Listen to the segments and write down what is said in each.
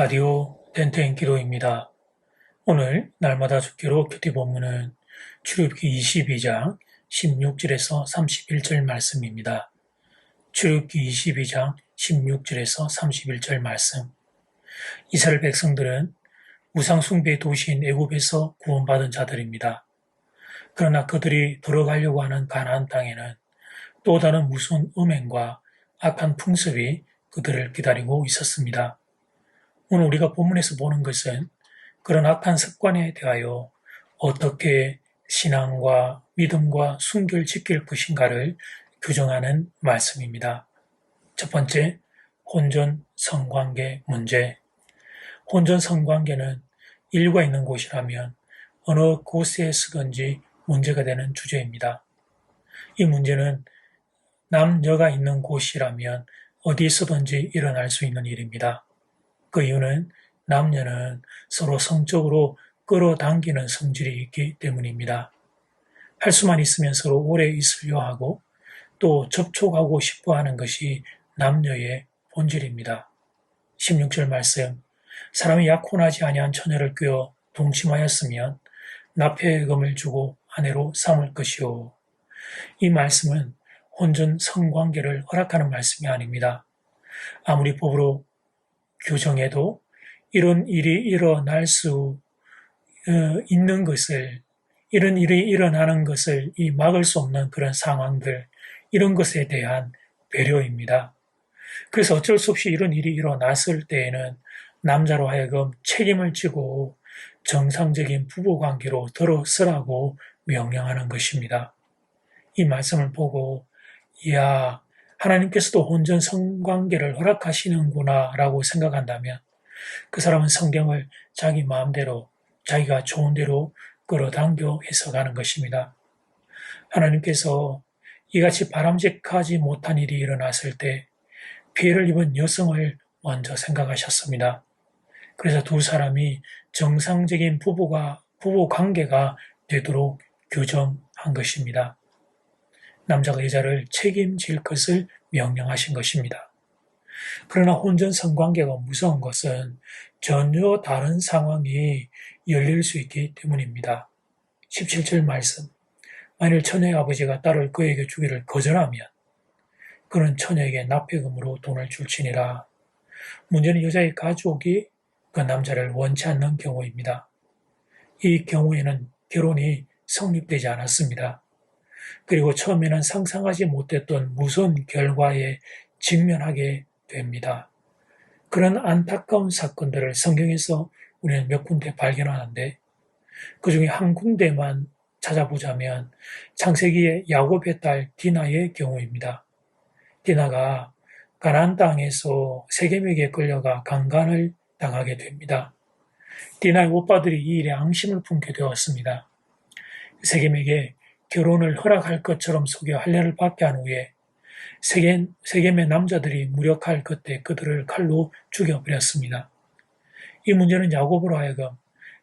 라디오 땡땡 기도입니다. 오늘 날마다 죽기로 큐티 본문은 출애굽기 22장 16절에서 31절 말씀입니다. 출애굽기 22장 16절에서 31절 말씀. 이스라엘 백성들은 우상 숭배의 도시인 애굽에서 구원받은 자들입니다. 그러나 그들이 들어가려고 하는 가나안 땅에는 또 다른 무서운 음행과 악한 풍습이 그들을 기다리고 있었습니다. 오늘 우리가 본문에서 보는 것은 그런 악한 습관에 대하여 어떻게 신앙과 믿음과 순교를 지킬 것인가를 규정하는 말씀입니다. 첫 번째, 혼전 성관계 문제. 혼전 성관계는 인류가 있는 곳이라면 어느 곳에 쓰든지 문제가 되는 주제입니다. 이 문제는 남녀가 있는 곳이라면 어디서든지 일어날 수 있는 일입니다. 그 이유는 남녀는 서로 성적으로 끌어당기는 성질이 있기 때문입니다. 할 수만 있으면 서로 오래 있으려 하고 또 접촉하고 싶어 하는 것이 남녀의 본질입니다. 16절 말씀, 사람이 약혼하지 아니한 처녀를 꿰어 동침하였으면 납폐금을 주고 아내로 삼을 것이요. 이 말씀은 혼전 성관계를 허락하는 말씀이 아닙니다. 아무리 법으로 규정해도 이런 일이 일어날 수 있는 것을, 이런 일이 일어나는 것을 막을 수 없는 그런 상황들, 이런 것에 대한 배려입니다. 그래서 어쩔 수 없이 이런 일이 일어났을 때에는 남자로 하여금 책임을 지고 정상적인 부부관계로 들어서라고 명령하는 것입니다. 이 말씀을 보고 이야, 하나님께서도 혼전 성관계를 허락하시는구나 라고 생각한다면 그 사람은 성경을 자기 마음대로 자기가 좋은 대로 끌어당겨 해석하는 것입니다. 하나님께서 이같이 바람직하지 못한 일이 일어났을 때 피해를 입은 여성을 먼저 생각하셨습니다. 그래서 두 사람이 정상적인 부부 관계가 되도록 규정한 것입니다. 남자가 여자를 책임질 것을 명령하신 것입니다. 그러나 혼전 성관계가 무서운 것은 전혀 다른 상황이 열릴 수 있기 때문입니다. 17절 말씀, 만일 처녀의 아버지가 딸을 그에게 주기를 거절하면 그는 처녀에게 납폐금으로 돈을 줄지니라. 문제는 여자의 가족이 그 남자를 원치 않는 경우입니다. 이 경우에는 결혼이 성립되지 않았습니다. 그리고 처음에는 상상하지 못했던 무서운 결과에 직면하게 됩니다. 그런 안타까운 사건들을 성경에서 우리는 몇 군데 발견하는데 그 중에 한 군데만 찾아보자면 창세기의 야곱의 딸 디나의 경우입니다. 디나가 가나안 땅에서 세겜에게 끌려가 강간을 당하게 됩니다. 디나의 오빠들이 이 일에 앙심을 품게 되었습니다. 세겜에게 결혼을 허락할 것처럼 속여 할례를 받게 한 후에 세겜의 남자들이 무력할 그때 그들을 칼로 죽여버렸습니다. 이 문제는 야곱으로 하여금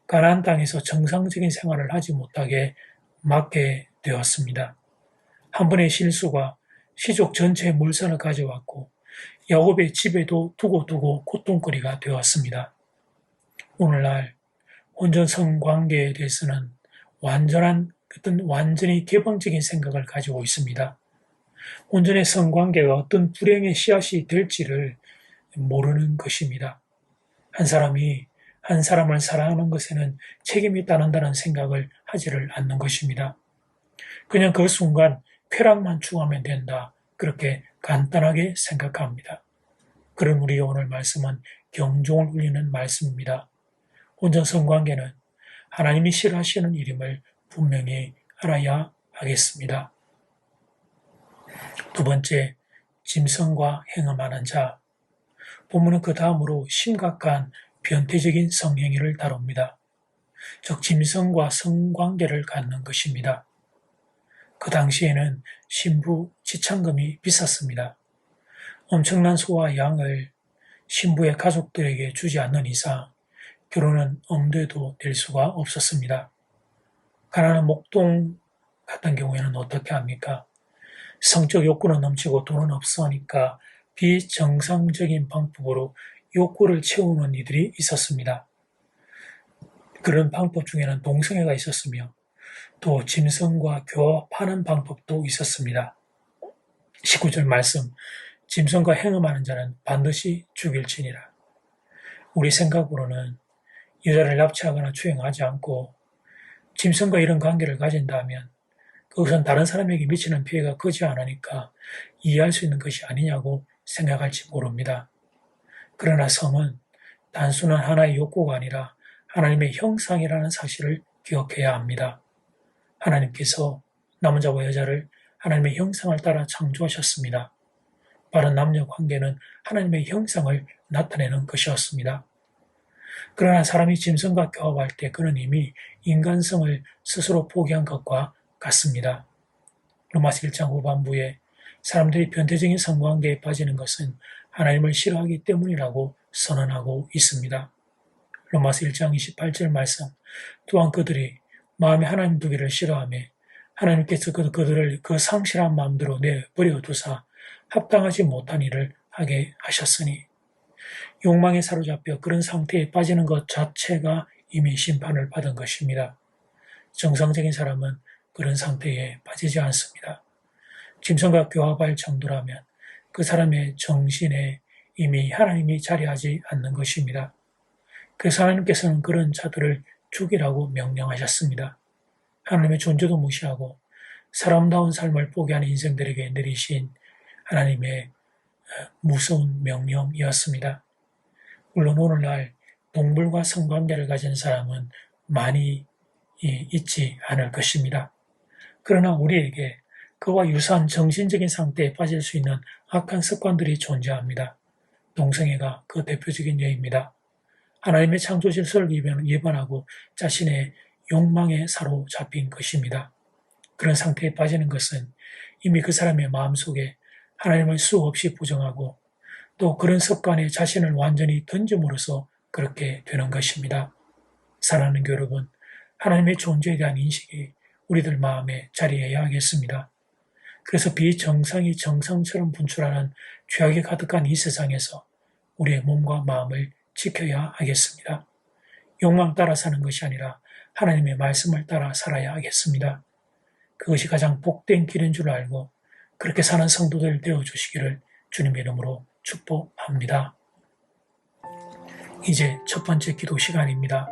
가나안 땅에서 정상적인 생활을 하지 못하게 막게 되었습니다. 한 번의 실수가 시족 전체의 물선을 가져왔고 야곱의 집에도 두고 고통거리가 되었습니다. 오늘날 혼전 성관계에 대해서는 완전히 개방적인 생각을 가지고 있습니다. 혼전의 성관계가 어떤 불행의 씨앗이 될지를 모르는 것입니다. 한 사람이 한 사람을 사랑하는 것에는 책임이 따른다는 생각을 하지를 않는 것입니다. 그냥 그 순간 쾌락만 추구하면 된다. 그렇게 간단하게 생각합니다. 그런 우리의 오늘 말씀은 경종을 울리는 말씀입니다. 혼전 성관계는 하나님이 싫어하시는 일임을 분명히 알아야 하겠습니다. 두 번째, 짐승과 행음하는 자. 본문은 그 다음으로 심각한 변태적인 성행위를 다룹니다. 즉 짐승과 성관계를 갖는 것입니다. 그 당시에는 신부 지참금이 비쌌습니다. 엄청난 소와 양을 신부의 가족들에게 주지 않는 이상 결혼은 엄두에도 댈 수가 없었습니다. 가난한 목동 같은 경우에는 어떻게 합니까? 성적 욕구는 넘치고 돈은 없으니까 비정상적인 방법으로 욕구를 채우는 이들이 있었습니다. 그런 방법 중에는 동성애가 있었으며 또 짐승과 교합하는 방법도 있었습니다. 19절 말씀, 짐승과 행음하는 자는 반드시 죽일지니라. 우리 생각으로는 여자를 납치하거나 추행하지 않고 짐승과 이런 관계를 가진다면 그것은 다른 사람에게 미치는 피해가 크지 않으니까 이해할 수 있는 것이 아니냐고 생각할지 모릅니다. 그러나 성은 단순한 하나의 욕구가 아니라 하나님의 형상이라는 사실을 기억해야 합니다. 하나님께서 남자와 여자를 하나님의 형상을 따라 창조하셨습니다. 바른 남녀 관계는 하나님의 형상을 나타내는 것이었습니다. 그러나 사람이 짐승과 교합할 때 그는 이미 인간성을 스스로 포기한 것과 같습니다. 로마서 1장 후반부에 사람들이 변태적인 성관계에 빠지는 것은 하나님을 싫어하기 때문이라고 선언하고 있습니다. 로마서 1장 28절 말씀, 또한 그들이 마음에 하나님 두기를 싫어하며 하나님께서 그들을 그 상실한 마음대로 내버려 두사 합당하지 못한 일을 하게 하셨으니, 욕망에 사로잡혀 그런 상태에 빠지는 것 자체가 이미 심판을 받은 것입니다. 정상적인 사람은 그런 상태에 빠지지 않습니다. 짐승과 교합할 정도라면 그 사람의 정신에 이미 하나님이 자리하지 않는 것입니다. 그래서 하나님께서는 그런 자들을 죽이라고 명령하셨습니다. 하나님의 존재도 무시하고 사람다운 삶을 포기하는 인생들에게 내리신 하나님의 무서운 명령이었습니다. 물론 오늘날 동물과 성관계를 가진 사람은 많이 있지 않을 것입니다. 그러나 우리에게 그와 유사한 정신적인 상태에 빠질 수 있는 악한 습관들이 존재합니다. 동성애가 그 대표적인 예입니다. 하나님의 창조 질서를 위반하고 자신의 욕망에 사로잡힌 것입니다. 그런 상태에 빠지는 것은 이미 그 사람의 마음속에 하나님을 수없이 부정하고 또 그런 습관에 자신을 완전히 던짐으로써 그렇게 되는 것입니다. 사랑하는 여러분, 하나님의 존재에 대한 인식이 우리들 마음에 자리해야 하겠습니다. 그래서 비정상이 정상처럼 분출하는 죄악이 가득한 이 세상에서 우리의 몸과 마음을 지켜야 하겠습니다. 욕망 따라 사는 것이 아니라 하나님의 말씀을 따라 살아야 하겠습니다. 그것이 가장 복된 길인 줄 알고 그렇게 사는 성도들 되어주시기를 주님의 이름으로 축복합니다. 이제 첫 번째 기도 시간입니다.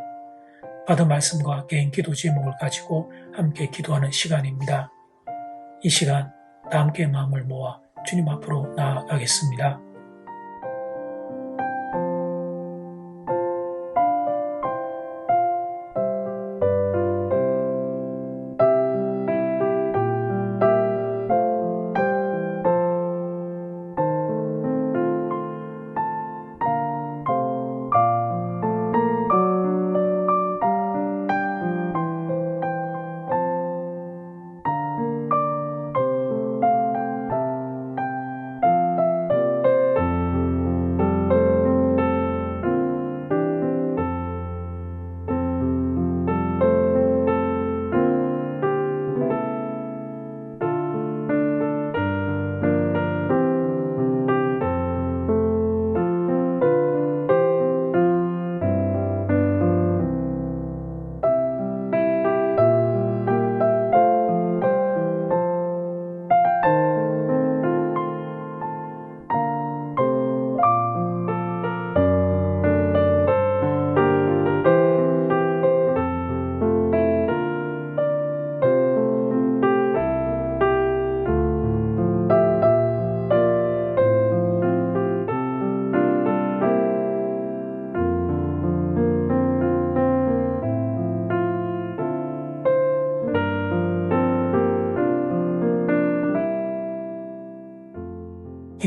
받은 말씀과 개인 기도 제목을 가지고 함께 기도하는 시간입니다. 이 시간 다 함께 마음을 모아 주님 앞으로 나아가겠습니다.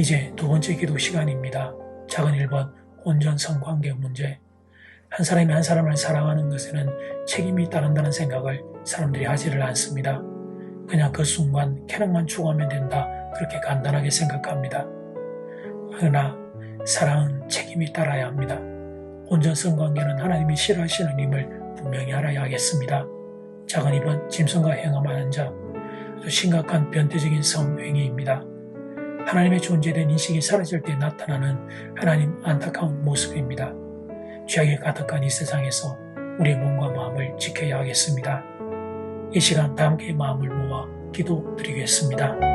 이제 두 번째 기도 시간입니다. 작은 1번 온전 성관계 문제. 한 사람이 한 사람을 사랑하는 것에는 책임이 따른다는 생각을 사람들이 하지를 않습니다. 그냥 그 순간 쾌락만 추구하면 된다, 그렇게 간단하게 생각합니다. 그러나 사랑은 책임이 따라야 합니다. 온전 성관계는 하나님이 싫어하시는 임을 분명히 알아야 하겠습니다. 작은 2번 짐승과 행함하는 자. 아주 심각한 변태적인 성행위입니다. 하나님의 존재에 대한 인식이 사라질 때 나타나는 하나님 안타까운 모습입니다. 죄악이 가득한 이 세상에서 우리의 몸과 마음을 지켜야 하겠습니다. 이 시간 다 함께 마음을 모아 기도드리겠습니다.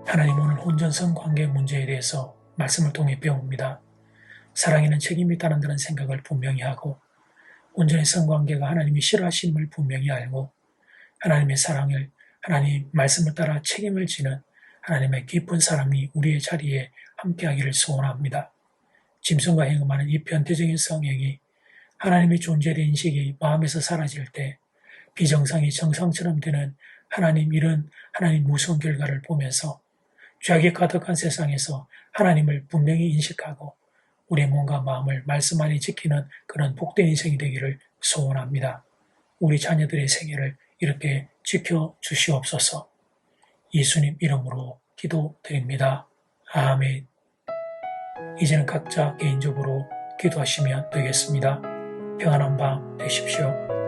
하나님 오늘 혼전성 관계 문제에 대해서 말씀을 통해 배웁니다. 사랑에는 책임이 있다는 생각을 분명히 하고 온전의 성관계가 하나님이 싫어하심을 분명히 알고 하나님의 사랑을 하나님 말씀을 따라 책임을 지는 하나님의 깊은 사람이 우리의 자리에 함께하기를 소원합니다. 짐승과 행음하는 이 변태적인 성향이 하나님의 존재의 인식이 마음에서 사라질 때 비정상이 정상처럼 되는 이런 하나님 무서운 결과를 보면서 죄악이 가득한 세상에서 하나님을 분명히 인식하고 우리의 몸과 마음을 말씀 안에 지키는 그런 복된 인생이 되기를 소원합니다. 우리 자녀들의 생애를 이렇게 지켜주시옵소서. 예수님 이름으로 기도드립니다. 아멘. 이제는 각자 개인적으로 기도하시면 되겠습니다. 평안한 밤 되십시오.